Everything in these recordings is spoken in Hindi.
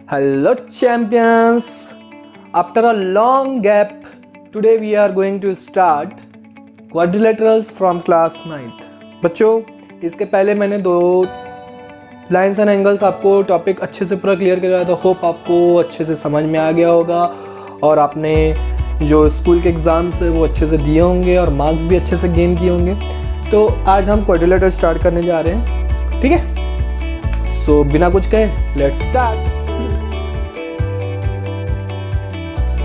Hello champions! After a long gap, today we are going to start quadrilaterals from class 9th. बच्चों, इसके पहले मैंने दो लाइन्स एंड एंगल्स आपको टॉपिक अच्छे से पूरा क्लियर किया तो होप आपको अच्छे से समझ में आ गया होगा और आपने जो स्कूल के एग्ज़ाम्स है वो अच्छे से दिए होंगे और मार्क्स भी अच्छे से गेन किए होंगे। तो आज हम क्वाड्रिलेटरल स्टार्ट करने जा रहे हैं, ठीक है? सो बिना कुछ कहे लेट्स स्टार्ट।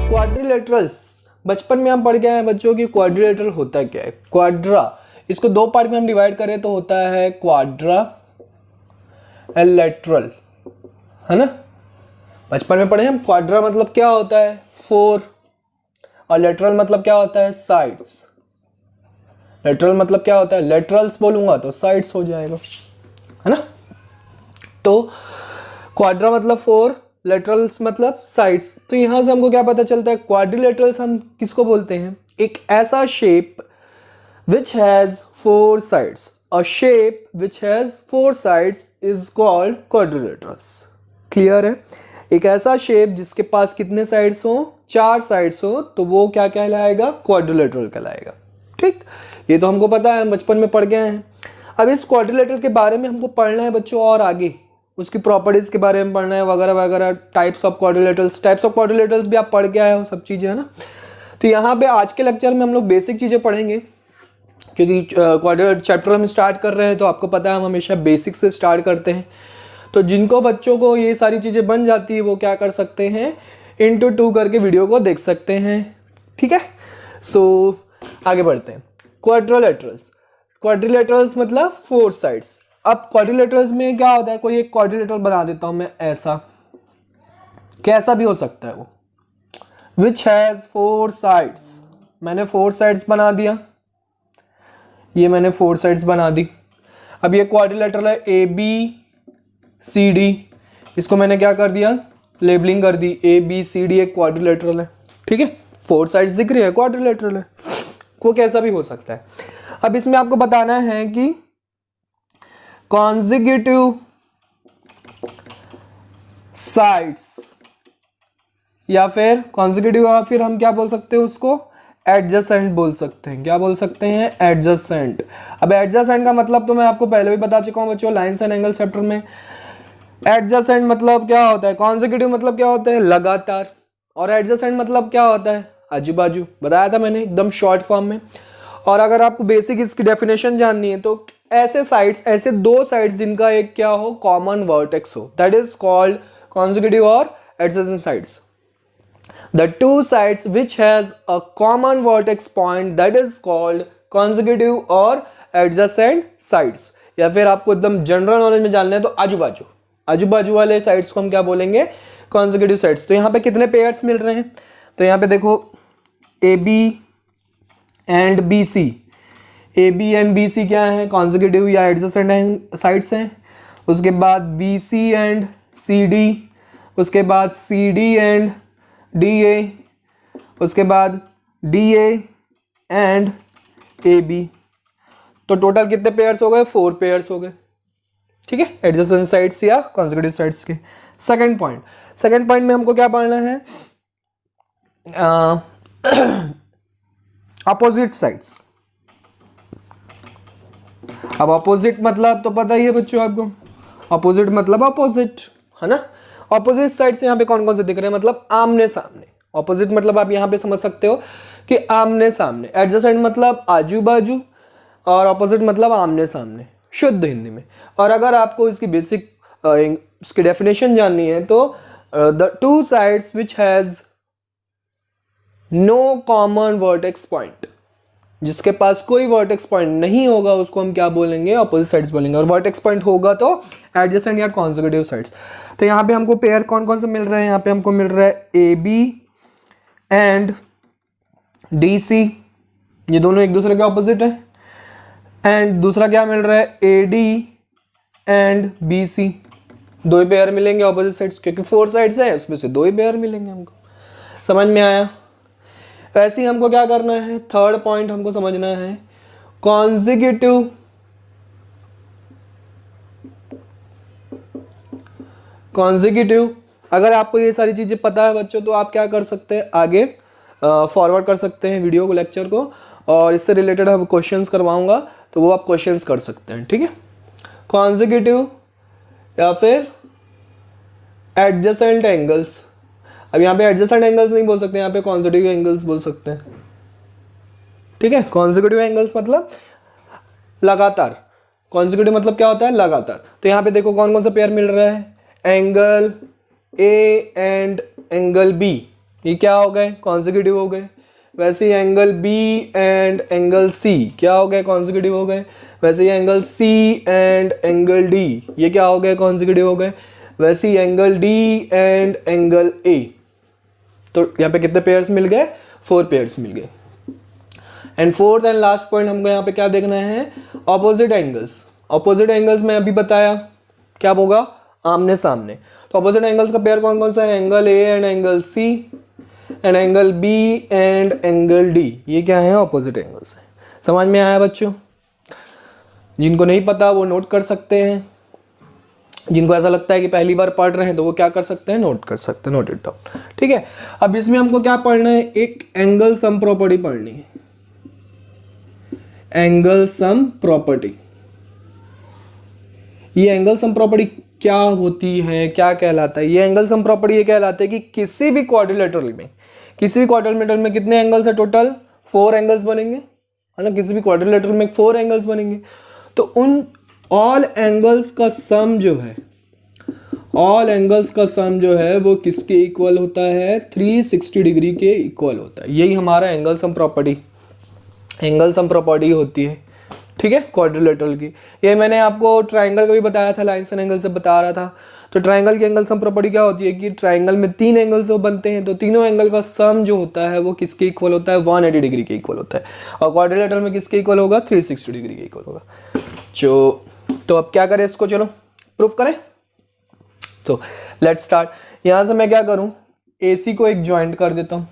क्वाड्रिलेटरल्स, बचपन में हम पढ़ गए हैं बच्चों की क्वाड्रिलेटरल होता क्या है। क्वाड्रा, इसको दो पार्ट में हम डिवाइड करें तो होता है क्वाड्रा एंड लेटरल, है ना? बचपन में पढ़े हम। क्वाड्रा मतलब क्या होता है? 4, और लेटरल मतलब क्या होता है? साइड्स। लेटरल मतलब क्या होता है? लेटरल्स बोलूंगा तो साइड्स हो जाएगा, है ना? तो क्वाड्रा मतलब 4, लेटरल्स मतलब साइड्स। तो यहां से हमको क्या पता चलता है? क्वाड्रिलेटरल्स हम किसको बोलते हैं? एक ऐसा shape which has 4 sides. A shape which has 4 sides is called quadrilaterals. Clear है? एक ऐसा शेप जिसके पास कितने साइड्स हो? 4 साइड्स हो, तो वो क्या कहलाएगा? क्वाड्रिलेटरल कहलाएगा। ठीक, ये तो हमको पता है, हम बचपन में पढ़ गए हैं। अब इस क्वाड्रिलेटरल के बारे में हमको पढ़ना है बच्चों, और आगे उसकी प्रॉपर्टीज के बारे में पढ़ना है वगैरह वगैरह। टाइप्स ऑफ क्वाड्रिलेटरल्स भी आप पढ़ के आए हो, सब चीज़ें, है ना? तो यहाँ पे आज के लेक्चर में हम लोग बेसिक चीज़ें पढ़ेंगे, क्योंकि क्वाड्रिलेटरल चैप्टर हम स्टार्ट कर रहे हैं तो आपको पता है हम हमेशा बेसिक से स्टार्ट करते हैं। तो जिनको बच्चों को ये सारी चीज़ें बन जाती है वो क्या कर सकते हैं? इंटू 2 करके वीडियो को देख सकते हैं, ठीक है? सो आगे बढ़ते हैं। क्वाड्रिलेटरल्स मतलब 4 साइड्स। अब क्वाड्रिलेटरल्स में क्या होता है? कोई एक क्वाड्रिलेटरल बना देता हूं मैं, ऐसा, कैसा भी हो सकता है वो, विच हैज 4 साइड्स। मैंने 4 साइड्स बना दिया, ये मैंने 4 साइड्स बना दी। अब ये क्वाड्रिलेटरल है ABCD, इसको मैंने क्या कर दिया? लेबलिंग कर दी। ABCD एक क्वाड्रिलेटरल है, ठीक है? 4 साइड्स दिख रही है, क्वाड्रिलेटरल है, वो कैसा भी हो सकता है। अब इसमें आपको बताना है कि कॉन्जिक्यूटिव साइड्स या फिर कॉन्जिक्यूटिव, या फिर हम क्या बोल सकते हैं उसको? एडजेसेंट बोल सकते हैं। क्या बोल सकते हैं? एडजेसेंट। अब एडजेसेंट का मतलब तो मैं आपको पहले भी बता चुका हूं बच्चों, लाइन्स एंड एंगल चैप्टर में। एडजेसेंट मतलब क्या होता है? कॉन्जिक्यूटिव मतलब क्या होता है? लगातार। और एडजेसेंट मतलब क्या होता है? आजू बाजू। बताया था मैंने एकदम शॉर्ट फॉर्म में। और अगर आपको बेसिक इसकी डेफिनेशन जाननी है तो ऐसे साइड्स, ऐसे 2 साइड्स जिनका एक क्या हो? कॉमन वर्टेक्स हो, दैट इज कॉल्ड कॉन्जिक्यूटिव और adjacent sides. The 2 sides which has a common vertex point, that is called consecutive और adjacent sides। या फिर आपको एकदम जनरल नॉलेज में जानना है तो आजू बाजू वाले साइड्स को हम क्या बोलेंगे? consecutive sides। तो यहाँ पे कितने पेयर्स मिल रहे हैं? तो यहाँ पे देखो AB and BC। AB and BC क्या है? consecutive या adjacent साइड्स हैं। उसके बाद BC एंड CD, उसके बाद CD एंड DA, उसके बाद DA एंड AB। तो टोटल कितने पेयर्स हो गए? 4 पेयर्स हो गए, ठीक है? एडजेसेंट साइड्स या कॉन्जिक्यूटिव साइड्स के। सेकंड पॉइंट में हमको क्या पढ़ना है? Opposite sides. अब अपोजिट मतलब तो पता ही है बच्चों आपको, अपोजिट मतलब अपोजिट, है ना? ऑपोजिट साइड से यहाँ पे कौन कौन से दिख रहे हैं? मतलब आमने सामने। ऑपोजिट मतलब आप यहाँ पे समझ सकते हो कि आमने सामने। एडजेसेंट मतलब आजू बाजू, और ऑपोजिट मतलब आमने सामने, शुद्ध हिंदी में। और अगर आपको इसकी बेसिक इसकी डेफिनेशन जाननी है तो the 2 sides which has no common vertex point, जिसके पास कोई वर्टेक्स पॉइंट नहीं होगा उसको हम क्या बोलेंगे? ऑपोजिट साइड्स बोलेंगे। और वर्टेक्स पॉइंट होगा तो एडजेसेंट या कॉन्जिक्यूटिव साइड्स। तो यहाँ पे हमको पेयर कौन कौन से मिल रहे हैं? यहाँ पे हमको मिल रहा है AB एंड DC, ये दोनों एक दूसरे के ऑपोजिट है। एंड दूसरा क्या मिल रहा है? AD and BC, 2 he pair मिलेंगे ऑपोजिट साइड्स, क्योंकि 4 साइड्स है उसमें से 2 ही पेयर मिलेंगे हमको। समझ में आया? वैसे ही हमको क्या करना है? थर्ड पॉइंट हमको समझना है, कॉन्जिक्यूटिव consecutive अगर आपको ये सारी चीज़ें पता है बच्चों तो आप क्या कर सकते हैं, आगे फॉरवर्ड कर सकते हैं वीडियो को, लेक्चर को, और इससे रिलेटेड हम क्वेश्चंस करवाऊंगा तो वो आप क्वेश्चंस कर सकते हैं, ठीक है। कॉन्जिक्यूटिव या फिर एडजेसेंट एंगल्स, अब यहाँ पे एडजेसेंट एंगल्स नहीं बोल सकते, यहाँ पे कॉन्जिक्यूटिव एंगल्स बोल सकते हैं, ठीक है। कॉन्जिक्यूटिव एंगल्स मतलब लगातार, कॉन्जिक्यूटिव मतलब क्या होता है, लगातार। तो यहाँ पे देखो कौन कौन सा पेयर मिल रहा है, angle A and angle B, ये क्या हो गए, कॉन्जिक्यूटिव हो गए। वैसे ही angle B and angle C क्या हो गए, कॉन्जिक्यूटिव हो गए। वैसे ही angle C and angle D, ये क्या हो गए, कॉन्जिक्यूटिव हो गए। वैसे ही angle D and angle A, तो यहाँ पे कितने पेयर्स मिल गए, 4 पेयर्स मिल गए। And fourth and last point हमको यहाँ पे क्या देखना है, ऑपोजिट एंगल्स। ऑपोजिट एंगल्स में अभी बताया क्या होगा, आमने सामने। तो ऑपोजिट एंगल्स का पेयर कौन कौन सा है, angle A and angle C and angle B and angle D, ये क्या है, ऑपोजिट एंगल्स है। समझ में आया बच्चों? जिनको नहीं पता वो नोट कर सकते हैं, जिनको ऐसा लगता है कि पहली बार पढ़ रहे हैं तो वो क्या कर सकते हैं, नोट कर सकते हैं, नोट इट डाउन, ठीक है। अब इसमें हमको क्या पढ़ना है, एक एंगल सम प्रॉपर्टी पढ़नी है, एंगल सम प्रॉपर्टी। ये एंगल सम प्रॉपर्टी क्या होती है, क्या कहलाता है, ये एंगल सम प्रॉपर्टी ये कहलाता है कि किसी भी क्वाड्रिलेटरल में, किसी भी क्वाड्रिलेटरल में कितने एंगल्स है, टोटल 4 एंगल्स बनेंगे, है ना। किसी भी क्वाड्रिलेटरल में 4 एंगल्स बनेंगे, तो उन ऑल एंगल्स का सम जो है, ऑल एंगल्स का सम जो है वो किसके इक्वल होता है, 360 डिग्री के इक्वल होता है। यही हमारा angle sum property, angle sum property होती है, ठीक है, क्वाड्रिलेटरल की। ये मैंने आपको ट्राइंगल का भी बताया था, लाइन्स एंड एंगल से बता रहा था। तो ट्राइंगल की एंगल सम प्रॉपर्टी क्या होती है कि ट्राइंगल में 3 एंगल्स वो बनते हैं, तो तीनों एंगल का सम जो होता है वो किसके इक्वल होता है, 180 डिग्री के इक्वल होता है। और क्वाड्रिलेटरल में किसके इक्वल होगा, 360 डिग्री के इक्वल होगा। तो अब क्या करें इसको, चलो प्रूफ करें। तो लेट्स स्टार्ट। यहाँ से मैं क्या करूँ, AC को एक ज्वाइंट कर देता हूँ,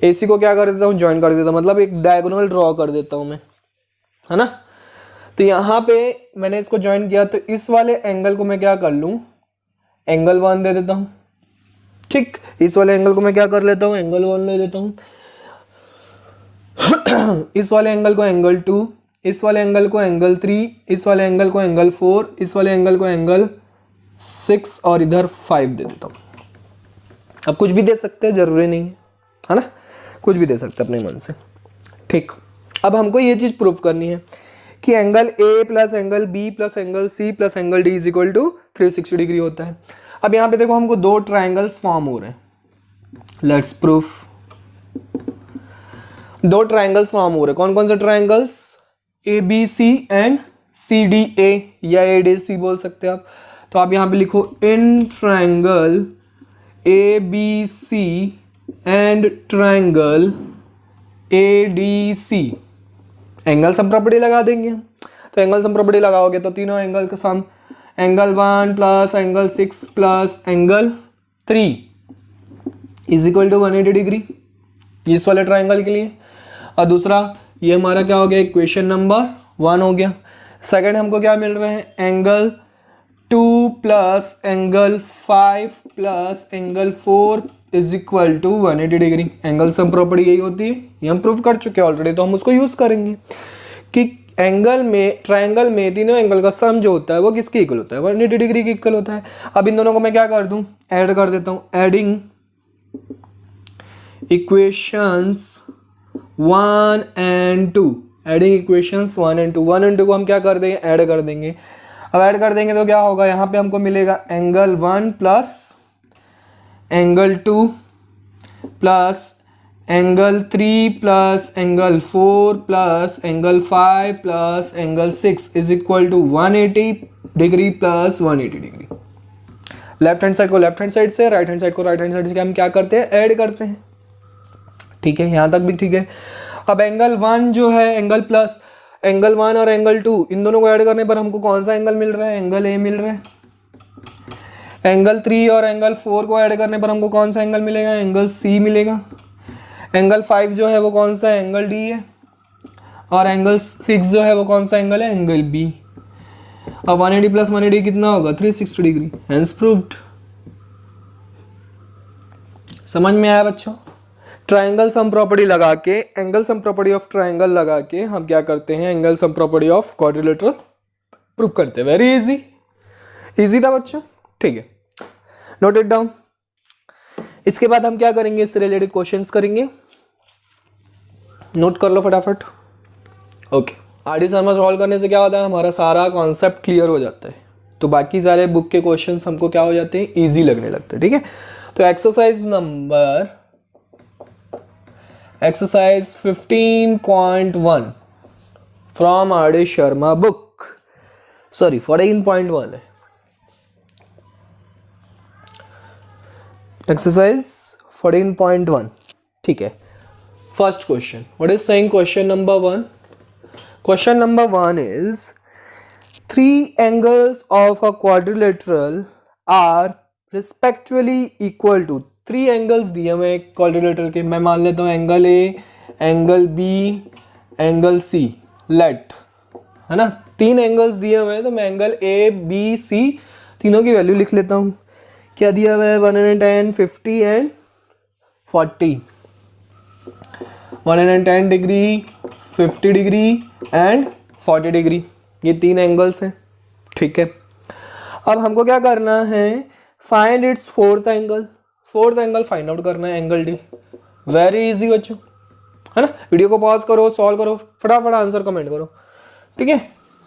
AC को क्या कर देता हूँ, ज्वाइन कर देता हूँ, मतलब एक डायगोनल ड्रॉ कर देता हूँ मैं, है ना। तो यहाँ पे मैंने इसको ज्वाइन किया, तो इस वाले एंगल को मैं क्या कर लूँ, एंगल 1 दे देता हूँ, ठीक। इस वाले एंगल को मैं क्या कर लेता हूँ, एंगल 1 ले लेता हूँ। इस वाले एंगल को एंगल 2, इस वाले एंगल को एंगल 3, इस वाले एंगल को एंगल 4, इस वाले एंगल को एंगल 6 और इधर 5 दे देता हूँ। अब कुछ भी दे सकते हैं, जरूरी नहीं है ना, कुछ भी दे सकते हैं अपने मन से, ठीक। अब हमको ये चीज़ प्रूव करनी है कि angle A plus angle B plus angle C plus angle D is equal to 360 degree होता है। अब यहाँ पे देखो हमको 2 ट्राइंगल्स फॉर्म हो रहे हैं, लेट्स प्रूफ। 2 ट्राइंगल्स फॉर्म हो रहे हैं, कौन कौन से triangles, A B C and C D A, या ए डी सी बोल सकते हैं आप। तो आप यहाँ पे लिखो in triangle A B C and triangle A D C, angle sum property लगा देंगे। तो एंगल सम प्रॉपर्टी लगाओगे तो तीनों एंगल का sum, angle 1 plus angle 6 plus angle 3 is equal to 180 degree, इस वाले ट्राइंगल के लिए। और दूसरा ये हमारा क्या हो गया, इक्वेशन नंबर 1 हो गया। सेकंड हमको क्या मिल रहे हैं, angle 2 plus angle 5 plus angle 4 is equal to 180 degree. Angle sum property यही होती है, ये हम प्रूव कर चुके हैं ऑलरेडी, तो हम उसको यूज करेंगे कि एंगल में, ट्राइंगल में तीनों एंगल का सम जो होता है वो किसके इक्वल होता है, 180 डिग्री के इक्वल होता है। अब इन दोनों को मैं क्या कर दूं, ऐड कर देता हूं, adding equations 1 and 2, adding equations 1 and 2, 1 and 2 को हम क्या कर देंगे, ऐड कर देंगे। अब ऐड कर देंगे तो क्या होगा, यहाँ पे हमको मिलेगा angle 1 plus angle 2 plus angle 3 plus angle 4 plus angle 5 plus angle 6 is equal to 180 degree plus 180 degree. Left hand side को लेफ्ट हैंड साइड से, राइट हैंड साइड को राइट हैंड साइड से हम क्या करते हैं, ऐड करते हैं, ठीक है, यहाँ तक भी ठीक है। अब एंगल 1 जो है, एंगल प्लस एंगल 1 और एंगल 2, इन दोनों को ऐड करने पर हमको कौन सा एंगल मिल रहा है, एंगल ए मिल रहा है। एंगल 3 और एंगल 4 को ऐड करने पर हमको कौन सा एंगल मिलेगा, एंगल सी मिलेगा। एंगल 5 जो है वो कौन सा है, एंगल डी है। और एंगल 6 जो है वो कौन सा एंगल है, एंगल बी। अब 180 प्लस 180 कितना होगा, 360 डिग्री, हेंस प्रूव्ड। समझ में आया बच्चों? ट्राइंगल सम प्रॉपर्टी लगा के, angle sum property of triangle लगा के हम क्या करते हैं, angle sum property of quadrilateral prove करते हैं। वेरी इजी, इजी था बच्चों, ठीक है, नोट इट डाउन। इसके बाद हम क्या करेंगे, इससे रिलेटेड क्वेश्चंस करेंगे, नोट कर लो फटाफट। ओके, आरडी शर्मा सॉल्व करने से क्या होता है, हमारा सारा कॉन्सेप्ट क्लियर हो जाता है, तो बाकी सारे बुक के क्वेश्चंस हमको क्या हो जाते हैं, इजी लगने लगते हैं। ठीक है, तो exercise 15.1 from RD Sharma book, sorry 14.1 है एक्सरसाइज 14.1। ठीक है, first question, what is saying question number 1? Question number 1 is 3 angles of a quadrilateral are respectively equal to, 3 angles दिए हुए क्वाड्रिलेटरल के, मैं मान लेता हूँ angle A, angle B, angle C, let, है ना, 3 एंगल्स दिए हुए हैं, तो मैं एंगल ए बी सी तीनों की वैल्यू लिख लेता हूँ। क्या दिया हुआ है, 110, 50 and 40, 110 degree, 50 degree and 40 degree, ये 3 एंगल्स हैं। ठीक है, अब हमको क्या करना है, find its fourth angle, fourth angle find out करना है, एंगल डी। वेरी इजी बच्चों, है ना, वीडियो को पॉज करो, सॉल्व करो, फटाफट आंसर कमेंट करो। ठीक है,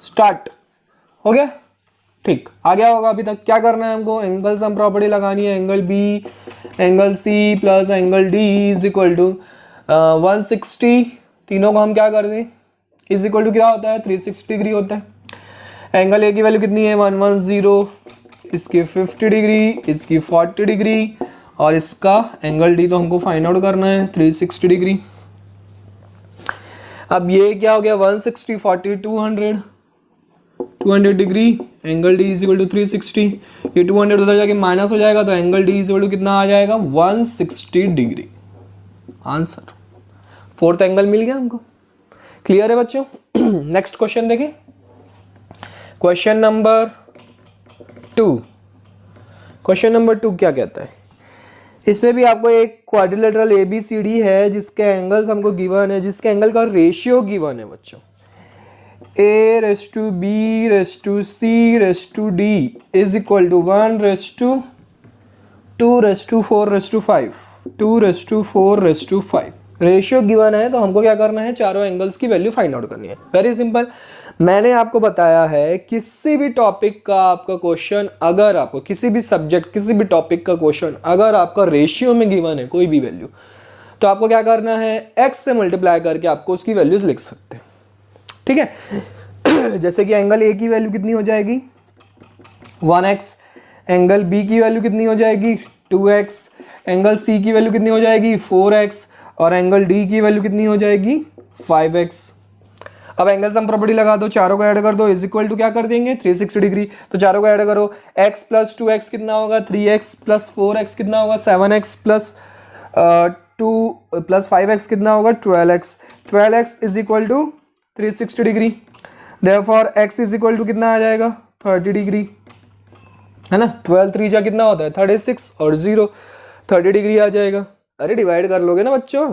स्टार्ट हो गया, ठीक, आ गया होगा अभी तक। क्या करना है हमको, एंगल सम प्रॉपर्टी लगानी है, angle B, angle C plus angle D is equal to 160, तीनों को हम क्या कर दें, इज इक्वल टू क्या होता है, 360 डिग्री होता है। एंगल ए की वैल्यू कितनी है, 110, इसकी 50 डिग्री, इसकी 40 डिग्री, और इसका एंगल डी तो हमको फाइंड आउट करना है 360 डिग्री। अब ये क्या हो गया, 160, 40, 200 degree, angle D is equal to 360, ये 200 उधर जाके माइनस हो जाएगा, तो angle D is equal to कितना आ जाएगा, 160 डिग्री। आंसर, फोर्थ एंगल मिल गया हमको। क्लियर है बच्चों? नेक्स्ट क्वेश्चन देखें, क्वेश्चन नंबर 2। क्वेश्चन नंबर 2 क्या कहता है, इसमें भी आपको एक क्वाड्रिलेटरल ABCD है, जिसके एंगल्स हमको गिवन है, जिसके एंगल का रेशियो गिवन है बच्चों, A:B:C:D is equal to 1:2:4:5, 2:4:5 ratio given है। तो हमको क्या करना है, चारों एंगल्स की वैल्यू फाइंड आउट करनी है। वेरी सिंपल, मैंने आपको बताया है किसी भी टॉपिक का आपका क्वेश्चन, अगर आपको किसी भी सब्जेक्ट, किसी भी टॉपिक का क्वेश्चन अगर आपका रेशियो में गिवन है कोई भी वैल्यू, तो आपको क्या करना है, x से मल्टीप्लाई करके आपको उसकी वैल्यूज लिख सकते हैं। ठीक है, जैसे कि एंगल ए की वैल्यू कितनी हो जाएगी, 1x, एंगल बी की वैल्यू कितनी हो जाएगी, 2x, एंगल सी की वैल्यू कितनी हो जाएगी, 4x, और एंगल डी की वैल्यू कितनी हो जाएगी, 5x। अब एंगल सम प्रॉपर्टी लगा दो, चारों को ऐड कर दो, इज इक्वल टू क्या कर देंगे, 360 डिग्री। तो चारों को ऐड करो, x प्लस 2x कितना होगा, 3x प्लस 4x कितना होगा, 7x प्लस 2 प्लस 5x कितना होगा, 12x। 12x is equal to 360 degree, therefore x is equal to कितना आ जाएगा, 30 डिग्री, है ना। 12 3 जा कितना होता है, 36, और 0 30 डिग्री आ जाएगा। अरे डिवाइड कर लोगे ना बच्चों,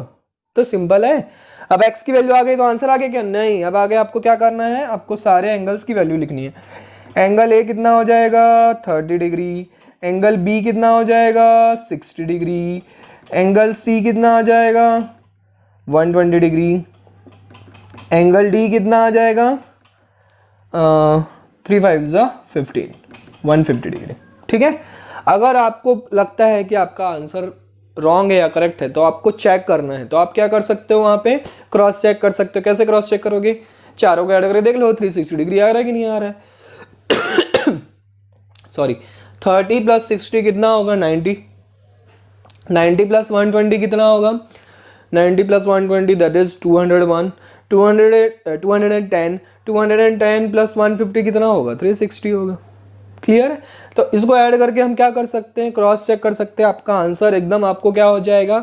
तो सिंपल है। अब x की वैल्यू आ गई तो आंसर आ गया क्या, नहीं। अब आगे आपको क्या करना है, आपको सारे एंगल्स की वैल्यू लिखनी है। एंगल ए कितना हो जाएगा, 30 डिग्री, एंगल बी कितना हो जाएगा, 60 डिग्री, एंगल सी कितना आ जाएगा, 120 डिग्री, एंगल डी कितना आ जाएगा, 3 5 15, 150 डिग्री। ठीक है, अगर आपको लगता है कि आपका आंसर रॉन्ग है या करेक्ट है, तो आपको चेक करना है, तो आप क्या कर सकते हो, वहां पे क्रॉस चेक कर सकते हो। कैसे क्रॉस चेक करोगे, चारों को ऐड करके देख लो 360 डिग्री आ रहा है कि नहीं आ रहा है। सॉरी, 30 प्लस 60 कितना होगा, 90, 90 प्लस 120 कितना होगा, 90 प्लस 120 दैट इज 201, 210, 210 प्लस 150 कितना होगा, 360 होगा। क्लियर है, तो इसको ऐड करके हम क्या कर सकते हैं, क्रॉस चेक कर सकते हैं। आपका आंसर एकदम आपको क्या हो जाएगा,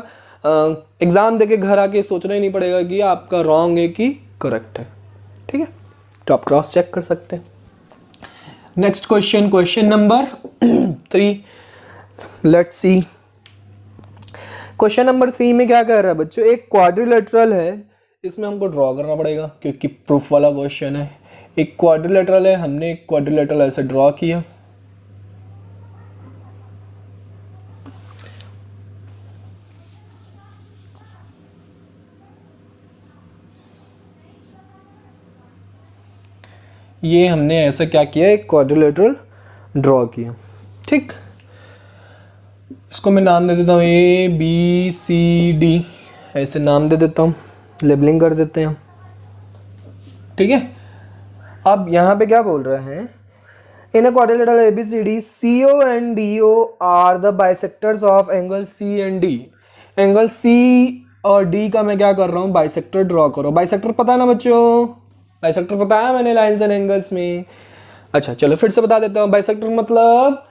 एग्जाम देके घर आके सोचना ही नहीं पड़ेगा कि आपका रॉन्ग है कि करेक्ट है। ठीक है, तो आप क्रॉस चेक कर सकते हैं। Next question, question number 3, let's see. Question number 3 में क्या कह रहा है बच्चों, एक क्वाड्रिलेटरल है, इसमें हमको ड्रॉ करना पड़ेगा क्योंकि प्रूफ वाला क्वेश्चन है। एक क्वाड्रिलेटरल है, हमने एक क्वाड्रिलेटरल ऐसे ड्रॉ किया, ये हमने ऐसा क्या किया, एक क्वाड्रिलेटरल ड्रॉ किया, ठीक। इसको मैं नाम दे देता हूँ ABCD, ऐसे नाम दे देता हूँ, लेबलिंग कर देते हैं, ठीक है। अब यहाँ पे क्या बोल रहे हैं, in a quadrilateral ABCD CO and DO are the bisectors of angle C and D। Angle C और D का मैं क्या कर रहा हूँ, बाइसेक्टर ड्रॉ करो। बाइसेक्टर पता है ना बच्चों, बाइसेक्टर बताया मैंने लाइंस एंड एंगल्स में। अच्छा चलो फिर से बता देता हूँ, बाइसेक्टर मतलब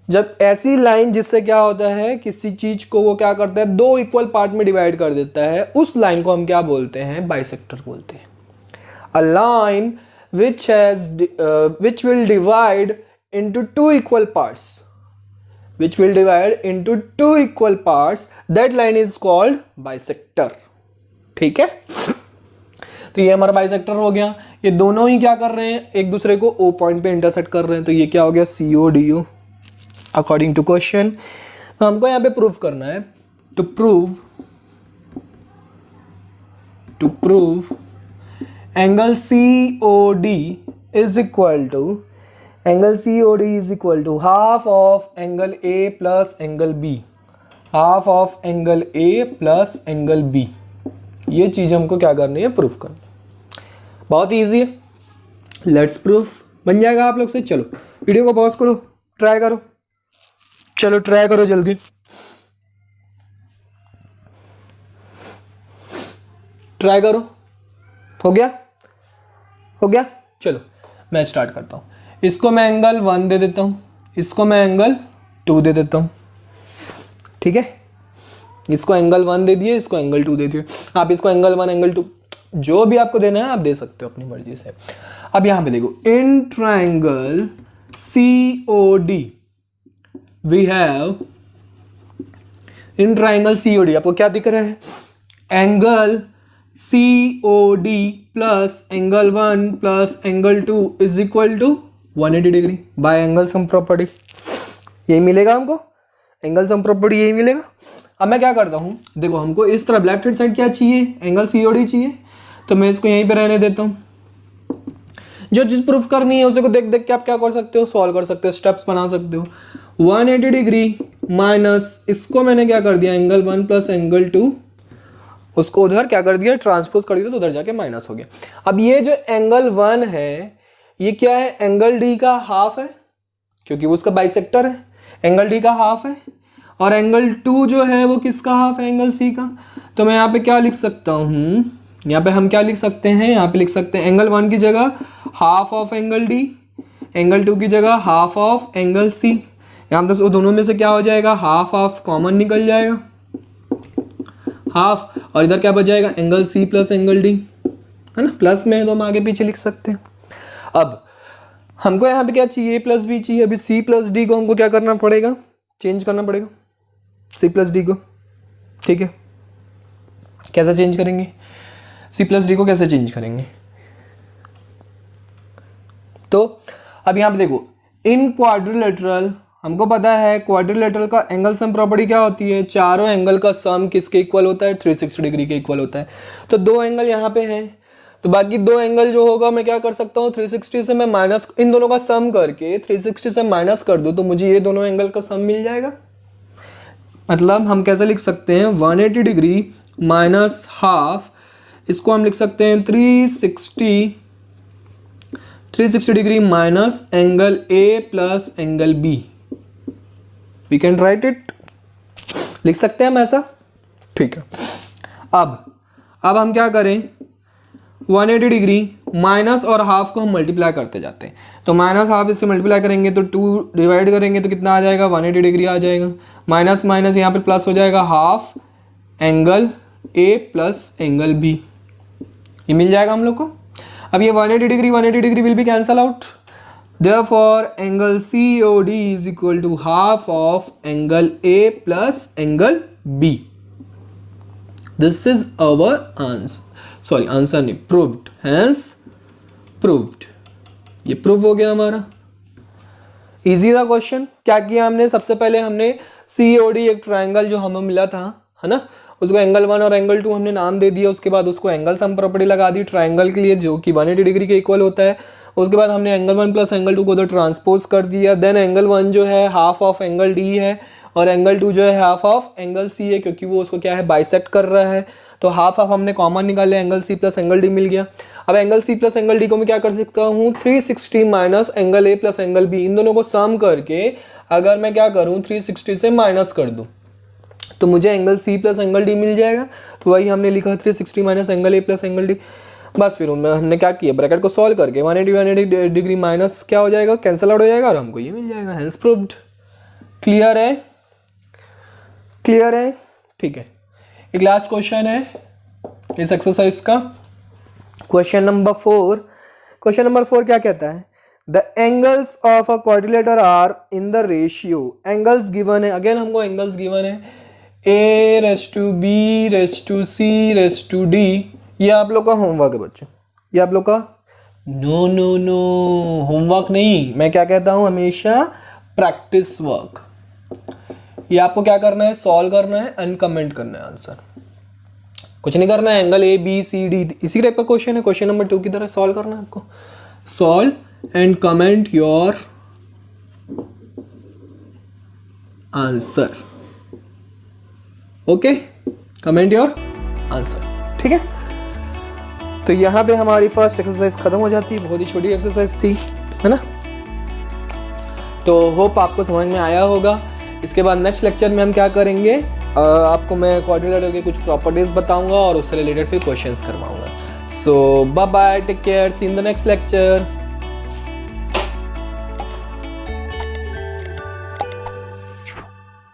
जब ऐसी लाइन जिससे क्या होता है, किसी चीज को वो क्या करता है, दो इक्वल पार्ट में डिवाइड कर देता है, उस लाइन को हम क्या बोलते हैं, बाइसेक्टर बोलते हैं। A line which will divide into two equal parts, that line is called bisector, ठीक है। तो ये हमारा बाइसेक्टर हो गया। ये दोनों ही क्या कर रहे हैं, एक दूसरे को O पॉइंट पे इंटरसेक्ट कर रहे हैं, तो ये क्या हो गया, CODO अकॉर्डिंग टू क्वेश्चन। तो हमको यहाँ पे प्रूफ करना है, to prove angle COD is equal to half of angle A plus angle B, half of angle A plus angle B। ये चीज हमको क्या करनी है, प्रूफ करनी। बहुत इजी है, लेट्स प्रूफ। बन जाएगा आप लोग से। चलो वीडियो को पॉज करो, ट्राई करो, चलो ट्राई करो जल्दी। ट्राई करो, हो गया। चलो मैं स्टार्ट करता हूँ। इसको मैं एंगल 1 दे देता हूँ, इसको मैं एंगल 2 दे देता हूँ, ठीक है। इसको एंगल 1 दे दिए, इसको एंगल 2 दे दिए। आप इसको एंगल 1 एंगल 2 जो भी आपको देना है आप दे सकते हो अपनी मर्जी से। अब यहाँ पे देखो, in triangle COD we have, in triangle COD आपको क्या दिख रहा है, angle COD plus angle 1 plus angle 2 is equal to 180 degree by angle sum property. यही मिलेगा हमको, एंगल सम प्रॉपर्टी यही मिलेगा। अब मैं क्या करता हूँ, देखो हमको इस तरफ लेफ्ट हैंड साइड क्या चाहिए, एंगल COD चाहिए, तो मैं इसको यहीं पे रहने देता हूँ। जो चीज प्रूफ करनी है उसे को देख देख के आप क्या कर सकते हो, सॉल्व कर सकते हो, स्टेप्स बना सकते हो। 180 डिग्री माइनस इसको मैंने क्या कर दिया, एंगल 1 प्लस एंगल 2, उसको उधर क्या कर दिया, ट्रांसपोज कर दिया, तो उधर जाके माइनस हो गया। अब ये जो एंगल 1 है ये क्या है, एंगल D का हाफ है, क्योंकि वो उसका बाइसेक्टर है, एंगल D का हाफ है। और एंगल 2 जो है वो किसका हाफ है, एंगल C का। तो मैं यहाँ पे क्या लिख सकता हूँ, यहाँ पे हम क्या लिख सकते हैं, यहाँ पे लिख सकते हैं एंगल 1 की जगह half of angle D, angle 2 की जगह हाफ ऑफ एंगल C। यहाँ तो दोनों में से क्या हो जाएगा, हाफ ऑफ कॉमन निकल जाएगा, हाफ, और इधर क्या बच जाएगा, angle C plus angle D, है ना। प्लस में तो हम आगे पीछे लिख सकते हैं। अब हमको यहाँ पे क्या चाहिए, A प्लस B चाहिए। अभी C प्लस D को हमको क्या करना पड़ेगा, चेंज करना पड़ेगा C प्लस D को, ठीक है। कैसे चेंज करेंगे, C प्लस D को कैसे चेंज करेंगे, तो अब यहाँ पे देखो, इन क्वाड्रिलेटरल हमको पता है क्वाड्रिलेटरल का एंगल सम प्रॉपर्टी क्या होती है, चारों एंगल का सम किसके इक्वल होता है, 360 डिग्री के इक्वल होता है। तो दो एंगल यहाँ पे हैं, तो बाकी दो एंगल जो होगा मैं क्या कर सकता हूँ, 360 से मैं माइनस, इन दोनों का सम करके 360 से माइनस कर दूँ तो मुझे ये दोनों एंगल का सम मिल जाएगा। मतलब हम कैसे लिख सकते हैं, 180 डिग्री माइनस हाफ, इसको हम लिख सकते हैं 360 degree minus angle A plus angle B। We can write it, लिख सकते हैं हम ऐसा, ठीक है। अब हम क्या करें, 180 डिग्री माइनस और हाफ को हम मल्टीप्लाई करते जाते हैं, तो माइनस हाफ इससे मल्टीप्लाई करेंगे तो 2 डिवाइड करेंगे तो कितना आ जाएगा, 180 डिग्री आ जाएगा। माइनस माइनस यहाँ पे प्लस हो जाएगा, half angle A plus angle B, ये मिल जाएगा हम लोग को। अब ये 180 degree will be cancel out, Therefore, angle COD is equal to half of angle A plus angle B. This is our answer. Sorry, answer नहीं, proved. Hence, proved. ये प्रूव हो गया हमारा. इजी था क्वेश्चन. क्या किया हमने? सबसे पहले हमने COD एक ट्राइंगल जो हमें मिला था, है ना, उसको एंगल 1 और एंगल 2 हमने नाम दे दिया. उसके बाद उसको एंगल सम प्रॉपर्टी लगा दी ट्राइंगल के लिए जो कि 180 डिग्री के इक्वल होता है. उसके बाद हमने एंगल 1 प्लस एंगल 2 को उधर ट्रांसपोज कर दिया. देन एंगल 1 जो है हाफ ऑफ एंगल D है और एंगल 2 जो है हाफ ऑफ एंगल C है, क्योंकि वो उसको क्या है, बाइसेक्ट कर रहा है. तो हाफ ऑफ हमने कॉमन निकाले, angle C plus angle D मिल गया. अब angle C plus angle D को मैं क्या कर सकता हूँ, 360 minus angle A plus angle B, इन दोनों को सम करके अगर मैं क्या करूँ 360 से माइनस कर दूँ तो मुझे angle C plus angle D मिल जाएगा. तो वही हमने लिखा 360 minus angle A plus angle D. बस फिर उनमें हमने क्या किया, ब्रैकेट को सॉल्व करके 180 डिग्री माइनस क्या हो जाएगा, कैंसिल आउट हो जाएगा और हमको ये मिल जाएगा. Hence proved. क्लियर है? क्लियर है? ठीक है. एक लास्ट क्वेश्चन है इस एक्सरसाइज का, क्वेश्चन नंबर 4. क्वेश्चन नंबर 4 क्या कहता है, the angles of a quadrilateral are in the ratio. Angles given है, अगेन हमको एंगल्स गिवन है, A रेस टू B रेस टू C रेस टू D. ये आप लोग का होमवर्क है बच्चों, ये आप लोग का नो होमवर्क नहीं, मैं क्या कहता हूँ हमेशा, प्रैक्टिस वर्क. ये आपको क्या करना है, सॉल्व करना है एंड कमेंट करना है आंसर, कुछ नहीं करना है. Angle A B C D इसी टाइप का क्वेश्चन है, क्वेश्चन नंबर 2 की तरह सॉल्व करना है आपको. Solve and comment your answer. Okay, comment your answer. ठीक है. तो यहाँ पे हमारी फर्स्ट एक्सरसाइज खत्म हो जाती है, बहुत ही छोटी एक्सरसाइज थी, है ना. तो होप आपको समझ में आया होगा. इसके बाद नेक्स्ट लेक्चर में हम क्या करेंगे, आपको मैं क्वाड्रिलेटरल के कुछ प्रॉपर्टीज बताऊंगा और उससे रिलेटेड फिर क्वेश्चंस करवाऊंगा. So bye bye, take care, see in the next lecture.